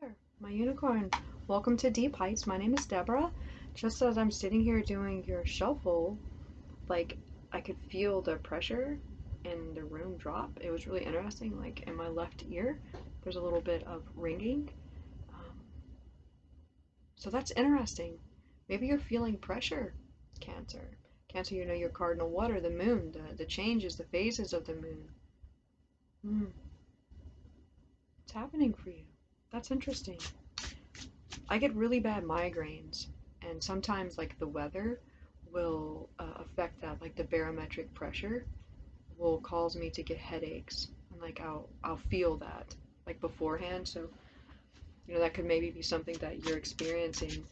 there, my unicorn. Welcome to Deep Heights. My name is Deborah. Just as I'm sitting here doing your shuffle, like I could feel the pressure in the room drop. It was really interesting. Like in my left ear, there's a little bit of ringing. Um, so that's interesting. Maybe you're feeling pressure, Cancer. Cancer, you know your cardinal water, the moon, the changes, the phases of the moon. Hmm, it's happening for you. That's interesting. I get really bad migraines, and sometimes like the weather will affect that. Like the barometric pressure will cause me to get headaches, and like I'll feel that like beforehand. So that could maybe be something that you're experiencing.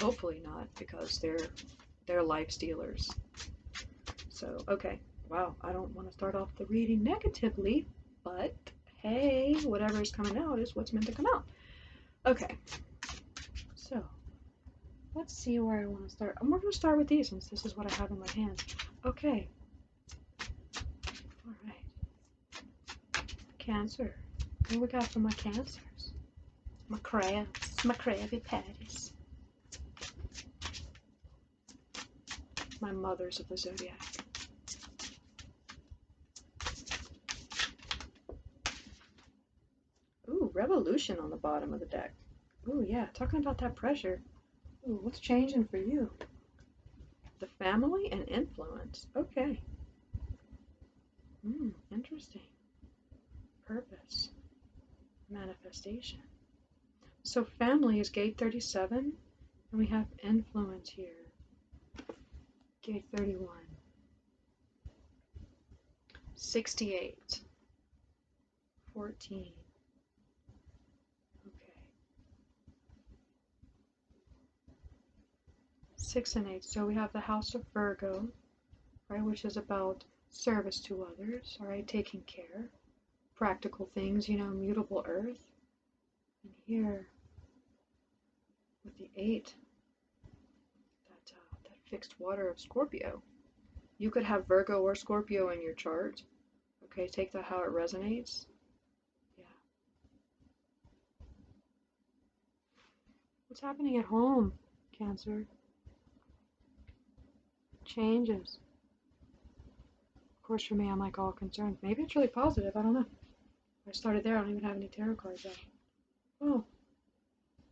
Hopefully not, because they're life stealers. So okay, wow. I don't want to start off the reading negatively, but hey, whatever is coming out is what's meant to come out. Okay, so let's see where I want to start. We're going to start with these since this is what I have in my hand. Okay. All right. Cancer. What we got for my cancers? My crabs. My Krabby Patties. My mothers of the zodiac. Ooh, Revolution on the bottom of the deck. Ooh, yeah. Talking about that pressure. Ooh, what's changing for you? The family and influence. Okay. Interesting. Purpose. Manifestation. So family is gate 37, and we have influence here. Gate 31. 68. 14. Okay. 6 and 8. So we have the House of Virgo, right, which is about service to others, all right, taking care, practical things, mutable earth. And here with the 8, that fixed water of Scorpio. You could have Virgo or Scorpio in your chart. Okay, take that how it resonates. Yeah. What's happening at home, Cancer? Changes. Of course, for me, I'm like all concerned. Maybe it's really positive. I don't know. I started there. I don't even have any tarot cards out. Oh,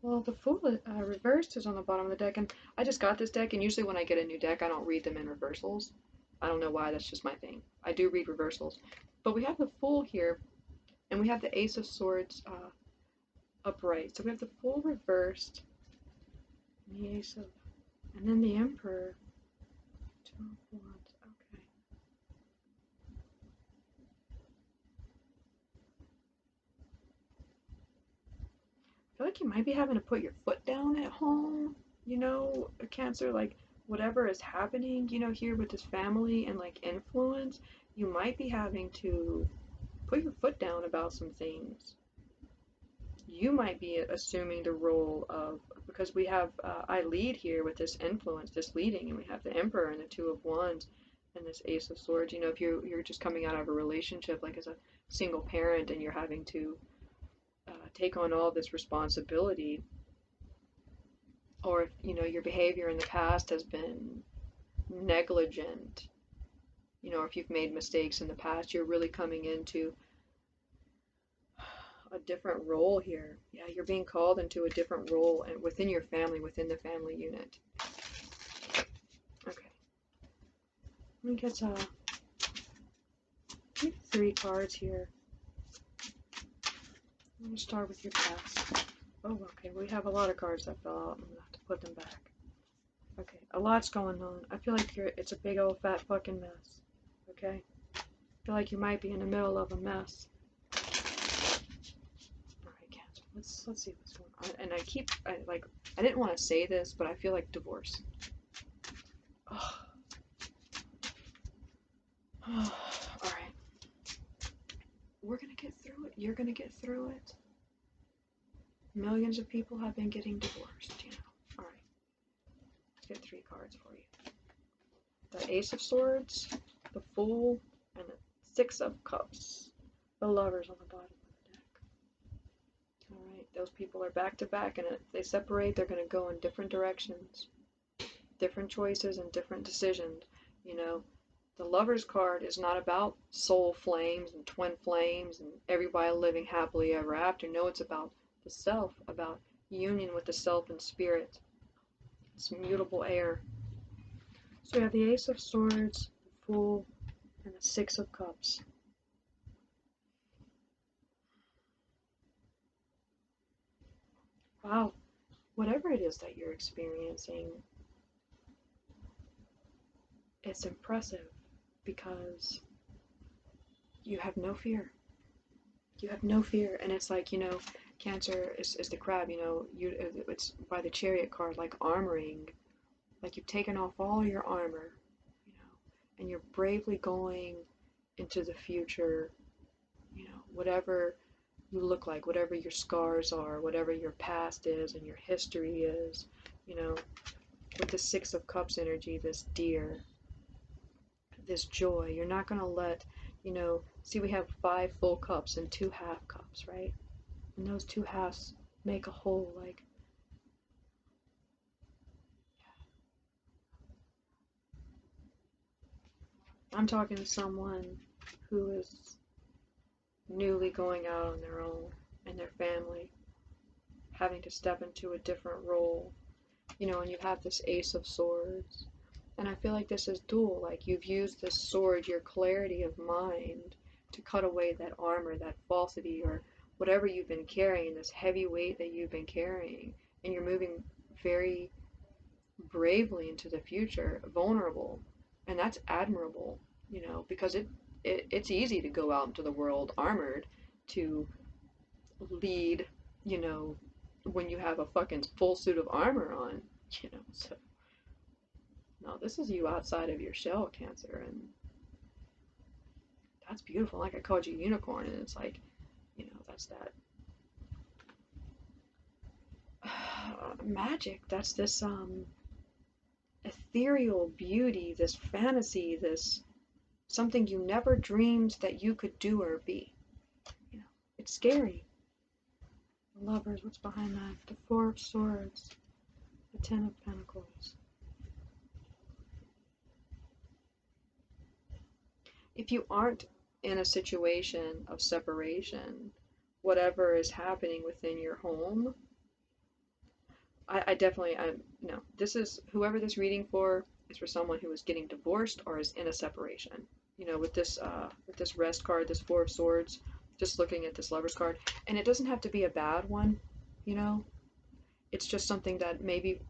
well, the Fool reversed is on the bottom of the deck, and I just got this deck. And usually, when I get a new deck, I don't read them in reversals. I don't know why. That's just my thing. I do read reversals, but we have the Fool here, and we have the Ace of Swords upright. So we have the Fool reversed, and the Ace of, and then the Emperor. Two of Wands. Okay. I feel like you might be having to put your foot down at home, Cancer, like whatever is happening, here with this family and like influence, you might be having to put your foot down about some things. You might be assuming the role of, because we have, I lead here with this influence, this leading, and we have the Emperor and the Two of Wands and this Ace of Swords. If you're just coming out of a relationship, like as a single parent, and you're having to take on all this responsibility, or if your behavior in the past has been negligent, or if you've made mistakes in the past, you're really coming into a different role here. Yeah, you're being called into a different role and within your family, within the family unit. Okay, let me get 3 cards here. I'm gonna start with your past. Oh, okay, we have a lot of cards that fell out. I'm gonna have to put them back. Okay, a lot's going on. I feel like it's a big old fat fucking mess. Okay? I feel like you might be in the middle of a mess. Alright, Cancer. Let's see what's going on. And I didn't want to say this, but I feel like divorce. Oh. Alright. We're gonna get through it. You're gonna get through it. Millions of people have been getting divorced. Alright. Let's get 3 cards for you. The Ace of Swords, the Fool, and the Six of Cups. The Lovers on the bottom of the deck. All right, those people are back to back, and if they separate, they're going to go in different directions, different choices, and different decisions. You know, the Lover's card is not about soul flames and twin flames and everybody living happily ever after. No, it's about the self, about union with the self and spirit. It's mutable air. So we have the Ace of Swords, the Fool, and the Six of Cups. Wow, whatever it is that you're experiencing, it's impressive because you have no fear. You have no fear, and it's like, Cancer is the crab. It's by the Chariot card, like armoring, like you've taken off all your armor, you know, and you're bravely going into the future, whatever you look like, whatever your scars are, whatever your past is and your history is, you know, with the Six of Cups energy, this deer, this joy, you're not going to let, see, we have five full cups and two half cups, right? And those two halves make a whole. Like, I'm talking to someone who is newly going out on their own and their family, having to step into a different role, and you have this Ace of Swords. And I feel like this is dual. Like, you've used this sword, your clarity of mind, to cut away that armor, that falsity, or whatever you've been carrying, this heavy weight that you've been carrying. And you're moving very bravely into the future, vulnerable. And that's admirable, because it's easy to go out into the world armored, to lead, you know, when you have a fucking full suit of armor on, so no, this is you outside of your shell, Cancer, and that's beautiful. Like, I called you unicorn, and it's like, that's that magic. That's this ethereal beauty, this fantasy, this something you never dreamed that you could do or be. It's scary. The Lovers, what's behind that? The Four of Swords, the Ten of Pentacles. If you aren't in a situation of separation, whatever is happening within your home, I definitely, no, this is, whoever this reading for is for someone who is getting divorced or is in a separation. With this Rest card, this Four of Swords, just looking at this Lover's card, and it doesn't have to be a bad one, you know, it's just something that maybe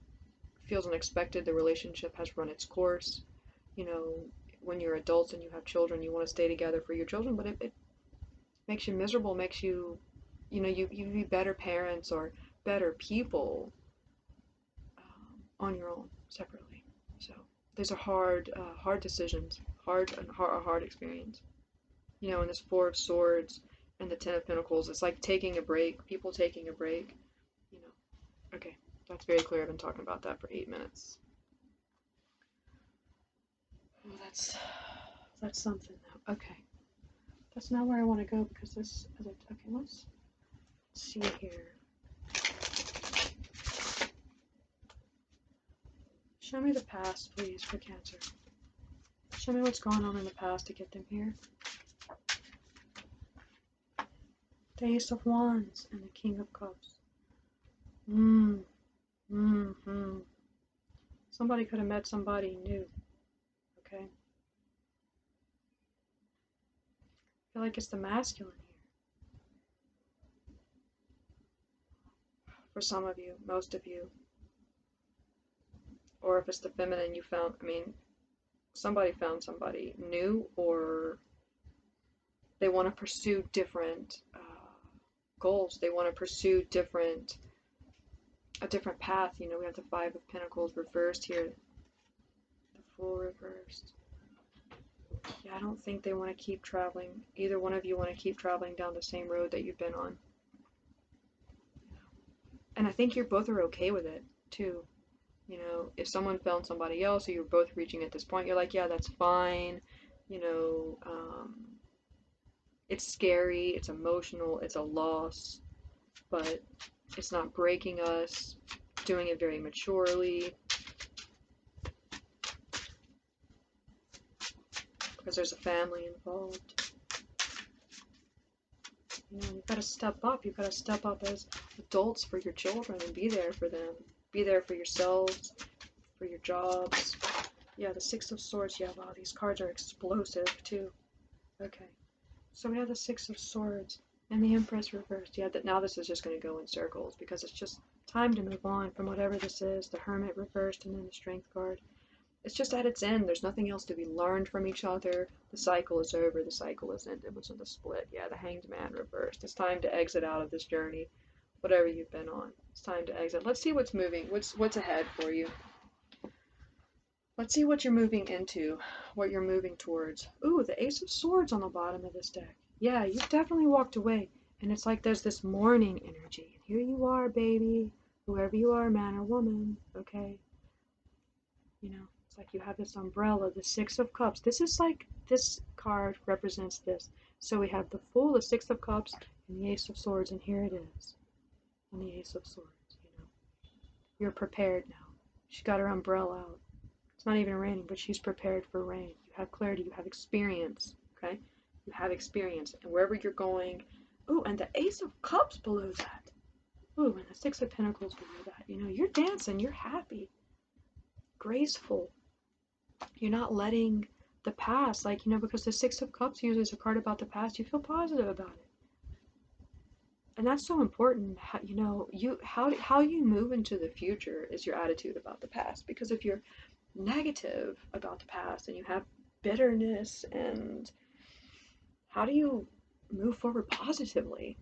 feels unexpected. The relationship has run its course, you know, when you're adults and you have children, you want to stay together for your children, but it makes you miserable, makes you, you be better parents or better people on your own, separately. So these are hard decisions, a hard experience. And this Four of Swords and the Ten of Pentacles, it's like taking a break, people taking a break. You know, okay, that's very clear. I've been talking about that for 8 minutes. Well, that's something now. Okay, that's not where I want to go because this. Okay, let's see here. Show me the past, please, for Cancer. Show me what's going on in the past to get them here. The Ace of Wands and the King of Cups. Somebody could have met somebody new. Okay. I feel like it's the masculine here. For some of you, most of you. Or if it's the feminine, somebody found somebody new, or they want to pursue different goals. They want to pursue a different path. We have the Five of Pentacles reversed here. The Fool reversed. Yeah, I don't think they want to keep traveling. Either one of you want to keep traveling down the same road that you've been on. And I think you both are okay with it, too. If someone found somebody else, or you're both reaching at this point, you're like, yeah, that's fine. It's scary, it's emotional, it's a loss. but it's not breaking us, doing it very maturely, because there's a family involved. You know, you've got to step up. You've got to step up as adults for your children and be there for them. Be there for yourselves, for your jobs. Yeah, the Six of Swords. Yeah, wow, these cards are explosive too. Okay, so we have the Six of Swords and the Empress reversed. Yeah, now this is just going to go in circles because it's just time to move on from whatever this is. The Hermit reversed and then the Strength card. It's just at its end. There's nothing else to be learned from each other. The cycle is over. The cycle is ended. What's in the split? Yeah, the Hanged Man reversed. It's time to exit out of this journey, whatever you've been on. It's time to exit. Let's see what's moving. What's ahead for you. Let's see what you're moving into, what you're moving towards. Ooh, the Ace of Swords on the bottom of this deck. Yeah, you've definitely walked away. And it's like there's this mourning energy. Here you are, baby. Whoever you are, man or woman, okay? You know, it's like you have this umbrella, the Six of Cups. This is like, this card represents this. So we have the Fool, the Six of Cups, and the Ace of Swords, and here it is. And the Ace of Swords, you know. You're prepared now. She got her umbrella out. It's not even raining, but she's prepared for rain. You have clarity, you have experience, okay? You have experience, and wherever you're going, ooh, and the Ace of Cups below that. Ooh, and the Six of Pentacles below that. You know, you're dancing, you're happy, graceful. You're not letting the past, like, you know, because the Six of Cups usually is a card about the past, you feel positive about it. And that's so important. You know, how you move into the future is your attitude about the past. Because if you're negative about the past and you have bitterness, and how do you move forward positively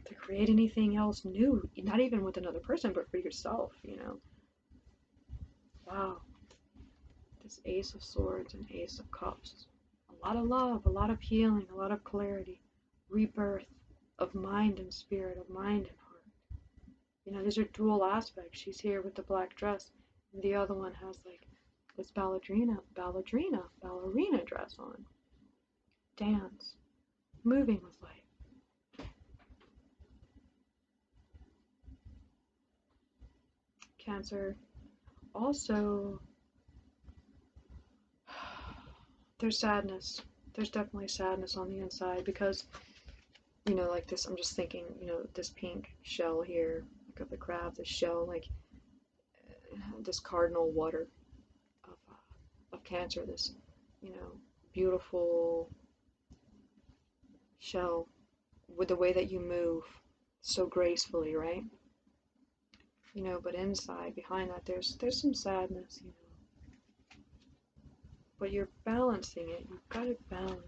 to create anything else new, not even with another person but for yourself, you know? Wow, this Ace of Swords and Ace of Cups, a lot of love, a lot of healing, a lot of clarity, rebirth of mind and spirit, of mind and heart. You know, these are dual aspects. She's here with the black dress and the other one has like this ballerina dress on. Dance, moving with life. Cancer. Also, there's sadness. There's definitely sadness on the inside because, you know, like this, I'm just thinking, you know, this pink shell here, like of the crab, this shell, like this cardinal water of Cancer, this, you know, beautiful shell with the way that you move so gracefully, right? You know, but inside, behind that, there's some sadness, you know. But you're balancing it. You've got it balanced.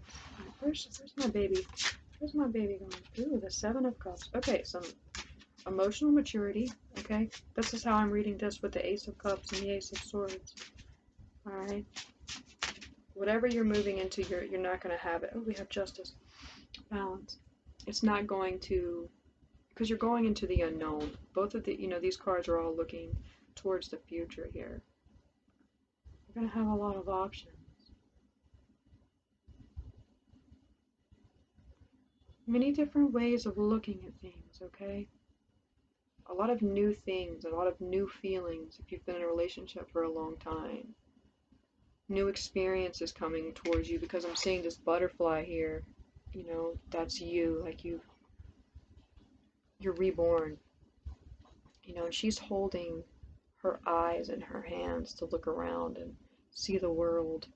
Where's my baby? Where's my baby going? Ooh, the Seven of Cups. Okay, some emotional maturity. Okay, this is how I'm reading this with the Ace of Cups and the Ace of Swords. All right. Whatever you're moving into, you're not going to have it. Oh, we have Justice. Balance. It's not going to, because you're going into the unknown. Both of the, you know, these cards are all looking towards the future here. You're going to have a lot of options. Many different ways of looking at things, okay? A lot of new things, a lot of new feelings if you've been in a relationship for a long time. New experiences coming towards you because I'm seeing this butterfly here. You know, that's you, like you're reborn. You know, and she's holding her eyes and her hands to look around and see the world.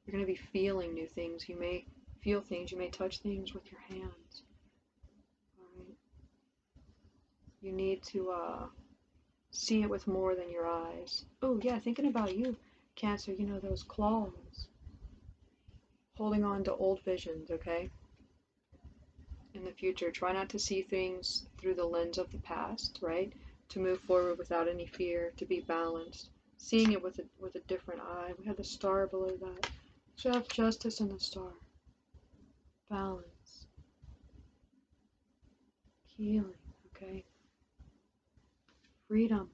You're going to be feeling new things. You may feel things, you may touch things with your hands. All right. You need to see it with more than your eyes. Oh, yeah, thinking about you, Cancer, you know, those claws. Holding on to old visions, okay? In the future, try not to see things through the lens of the past, right? To move forward without any fear, to be balanced. Seeing it with a different eye. We have the star below that. So you have Justice and the star. Balance. Healing, okay? Freedom.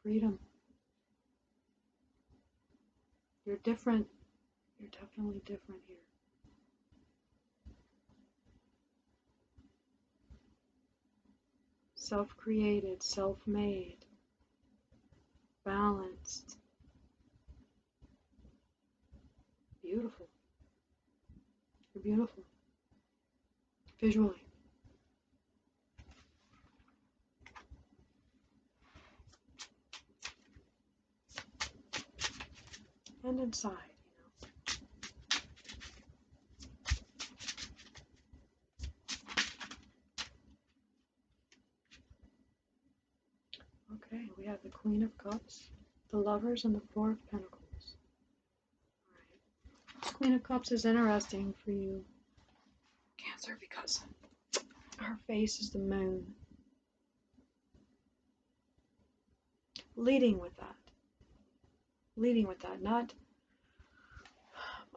Freedom. You're different. You're definitely different here. self-created, self-made, balanced, beautiful. You're beautiful. Visually. And inside, Okay, we have the Queen of Cups, the Lovers, and the Four of Pentacles. Alright. This Queen of Cups is interesting for you, Cancer, because her face is the moon. Leading with that. Leading with that. Not.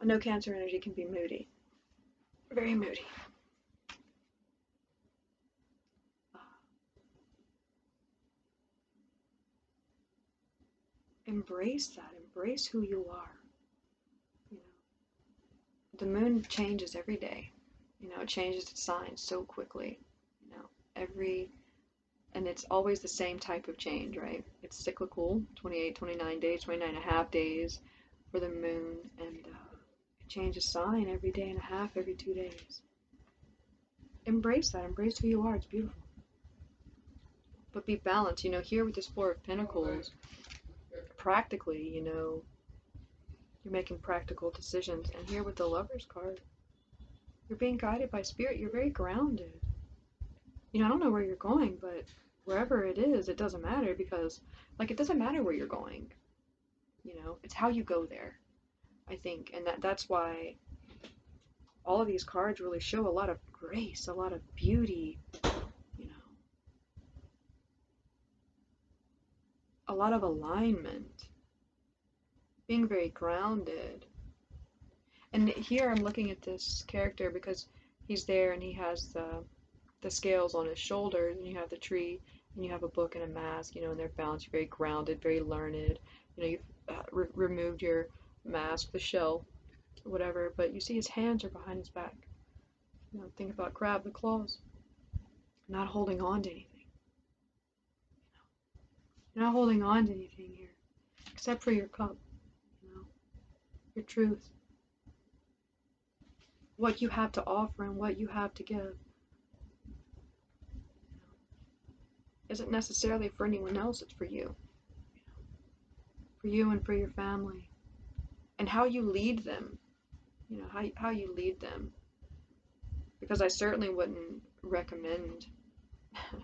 I know Cancer energy can be moody. Very moody. Embrace that. Embrace who you are. You know, the moon changes every day. You know, it changes its sign so quickly. You know, and it's always the same type of change, right? It's cyclical, 28, 29 days, 29 and a half days for the moon, and it changes sign every day and a half, every 2 days. Embrace that. Embrace who you are. It's beautiful. But be balanced. You know, here with this Four of Pentacles, practically, you know, you're making practical decisions. And here with the Lover's card, you're being guided by spirit. You're very grounded. You know, I don't know where you're going, but wherever it is, it doesn't matter because, like, it doesn't matter where you're going. You know, it's how you go there, I think. And that's why all of these cards really show a lot of grace, a lot of beauty, you know, a lot of alignment, being very grounded. And here I'm looking at this character because he's there and he has the scales on his shoulders, and you have the tree, and you have a book and a mask, you know, and they're balanced. You're very grounded, very learned. You know, you've removed your mask, the shell, whatever, but you see his hands are behind his back. You know, think about grab the claws, not holding on to anything. You're not holding on to anything here, except for your cup, you know, your truth, what you have to offer and what you have to give. Isn't necessarily for anyone else, it's for you. For you and for your family. And how you lead them. You know, how you lead them. Because I certainly wouldn't recommend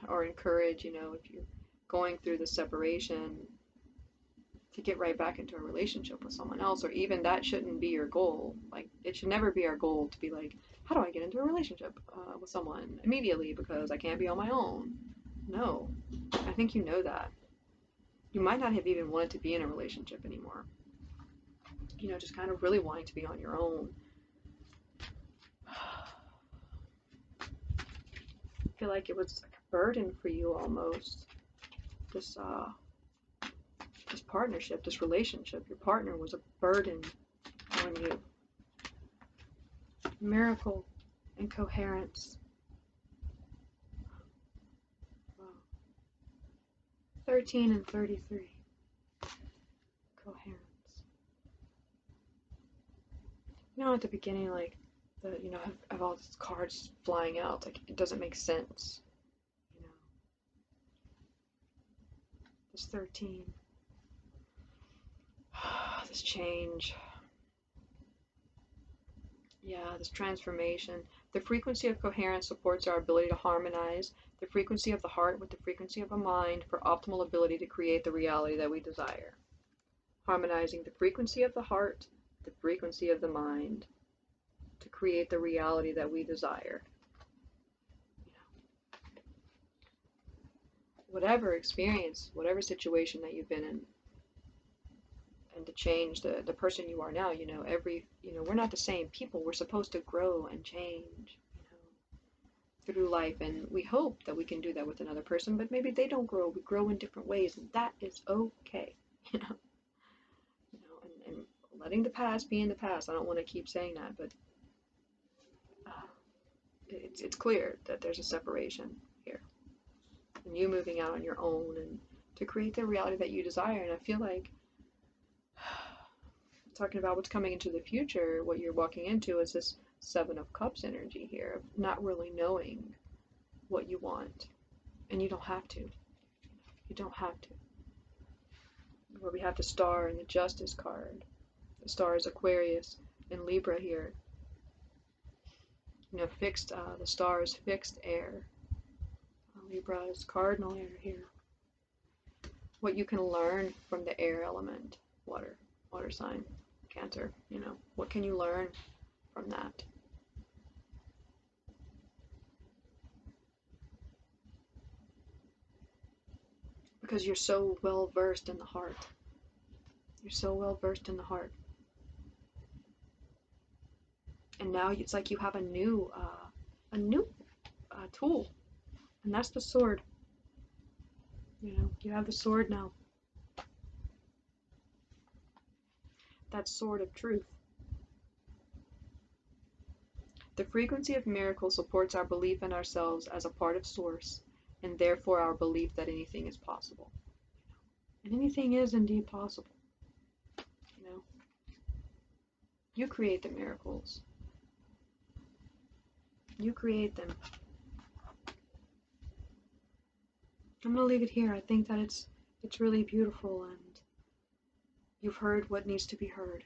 or encourage, you know, if you're going through the separation, to get right back into a relationship with someone else, or even that shouldn't be your goal. Like, it should never be our goal to be like, how do I get into a relationship with someone immediately because I can't be on my own? No, I think you know that. You might not have even wanted to be in a relationship anymore. You know, just kind of really wanting to be on your own. I feel like it was like a burden for you almost. This this partnership, this relationship, your partner was a burden on you. Miracle and coherence. Wow. 13 and 33. Coherence. You know, at the beginning, like, you know, have all these cards flying out, like, it doesn't make sense. You know, this 13. This change. Yeah, this transformation. The frequency of coherence supports our ability to harmonize the frequency of the heart with the frequency of the mind for optimal ability to create the reality that we desire. Harmonizing the frequency of the heart, the frequency of the mind to create the reality that we desire. You know, whatever experience, whatever situation that you've been in, and to change the person you are now, you know, we're not the same people. We're supposed to grow and change, you know, through life, and we hope that we can do that with another person, but maybe they don't grow. We grow in different ways, and that is okay, you know. You know, and letting the past be in the past. I don't want to keep saying that, but it's clear that there's a separation here. and you moving out on your own and to create the reality that you desire. And I feel like talking about what's coming into the future, what you're walking into is this Seven of Cups energy here of not really knowing what you want. And you don't have to. You don't have to. Where we have the Star and the Justice card. The Star is Aquarius and Libra here. You know, fixed, the Star is fixed air. Libra is cardinal air here. What you can learn from the air element, water sign, Cancer, you know, what can you learn from that? Because you're so well versed in the heart. You're so well versed in the heart. And now it's like you have a new tool, and that's the sword. You know, you have the sword now. That sword of truth. The frequency of miracles supports our belief in ourselves as a part of Source, and therefore our belief that anything is possible. And anything is indeed possible. You know, you create the miracles. You create them. I'm gonna leave it here. I think that it's really beautiful, and you've heard what needs to be heard.